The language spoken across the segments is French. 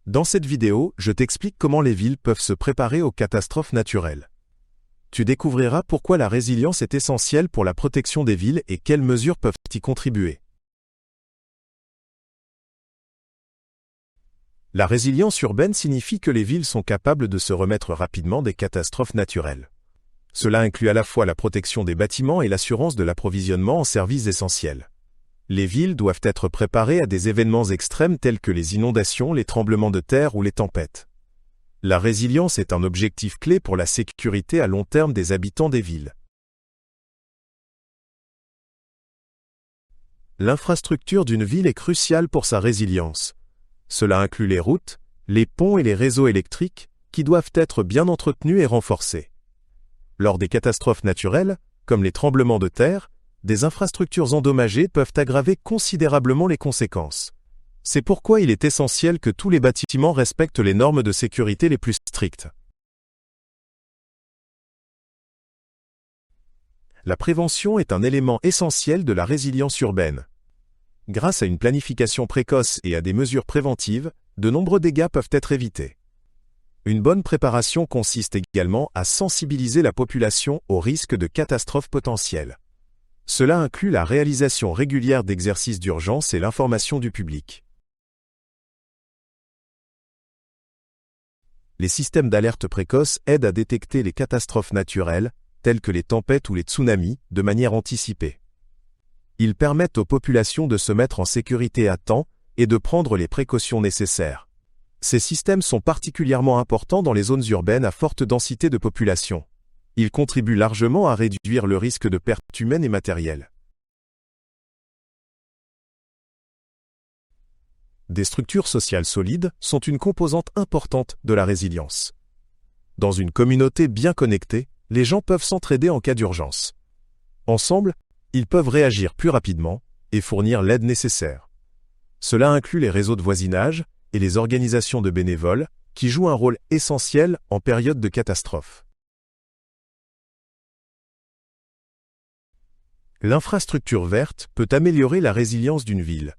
Dans cette vidéo, je t'explique comment les villes peuvent se préparer aux catastrophes naturelles. Tu découvriras pourquoi la résilience est essentielle pour la protection des villes et quelles mesures peuvent y contribuer. La résilience urbaine signifie que les villes sont capables de se remettre rapidement des catastrophes naturelles. Cela inclut à la fois la protection des bâtiments et l'assurance de l'approvisionnement en services essentiels. Les villes doivent être préparées à des événements extrêmes tels que les inondations, les tremblements de terre ou les tempêtes. La résilience est un objectif clé pour la sécurité à long terme des habitants des villes. L'infrastructure d'une ville est cruciale pour sa résilience. Cela inclut les routes, les ponts et les réseaux électriques, qui doivent être bien entretenus et renforcés. Lors des catastrophes naturelles, comme les tremblements de terre, des infrastructures endommagées peuvent aggraver considérablement les conséquences. C'est pourquoi il est essentiel que tous les bâtiments respectent les normes de sécurité les plus strictes. La prévention est un élément essentiel de la résilience urbaine. Grâce à une planification précoce et à des mesures préventives, de nombreux dégâts peuvent être évités. Une bonne préparation consiste également à sensibiliser la population aux risques de catastrophes potentielles. Cela inclut la réalisation régulière d'exercices d'urgence et l'information du public. Les systèmes d'alerte précoce aident à détecter les catastrophes naturelles, telles que les tempêtes ou les tsunamis, de manière anticipée. Ils permettent aux populations de se mettre en sécurité à temps et de prendre les précautions nécessaires. Ces systèmes sont particulièrement importants dans les zones urbaines à forte densité de population. Ils contribuent largement à réduire le risque de pertes humaines et matérielles. Des structures sociales solides sont une composante importante de la résilience. Dans une communauté bien connectée, les gens peuvent s'entraider en cas d'urgence. Ensemble, ils peuvent réagir plus rapidement et fournir l'aide nécessaire. Cela inclut les réseaux de voisinage et les organisations de bénévoles qui jouent un rôle essentiel en période de catastrophe. L'infrastructure verte peut améliorer la résilience d'une ville.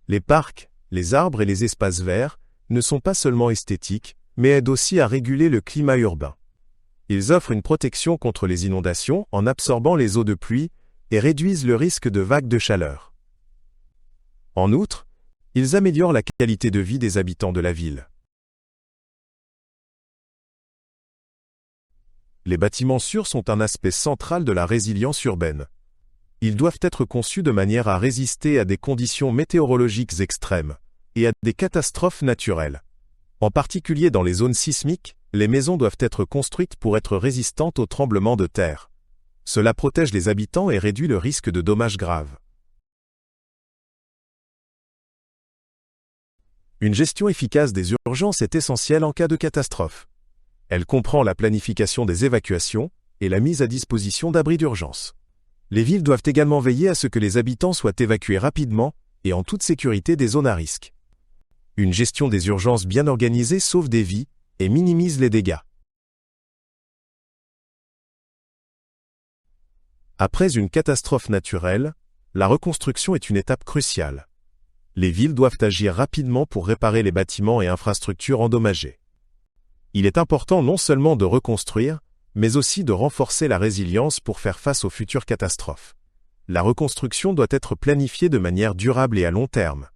Les parcs, les arbres et les espaces verts ne sont pas seulement esthétiques, mais aident aussi à réguler le climat urbain. Ils offrent une protection contre les inondations en absorbant les eaux de pluie et réduisent le risque de vagues de chaleur. En outre, ils améliorent la qualité de vie des habitants de la ville. Les bâtiments sûrs sont un aspect central de la résilience urbaine. Ils doivent être conçus de manière à résister à des conditions météorologiques extrêmes et à des catastrophes naturelles. En particulier dans les zones sismiques, les maisons doivent être construites pour être résistantes aux tremblements de terre. Cela protège les habitants et réduit le risque de dommages graves. Une gestion efficace des urgences est essentielle en cas de catastrophe. Elle comprend la planification des évacuations et la mise à disposition d'abris d'urgence. Les villes doivent également veiller à ce que les habitants soient évacués rapidement et en toute sécurité des zones à risque. Une gestion des urgences bien organisée sauve des vies et minimise les dégâts. Après une catastrophe naturelle, la reconstruction est une étape cruciale. Les villes doivent agir rapidement pour réparer les bâtiments et infrastructures endommagés. Il est important non seulement de reconstruire, mais aussi de renforcer la résilience pour faire face aux futures catastrophes. La reconstruction doit être planifiée de manière durable et à long terme.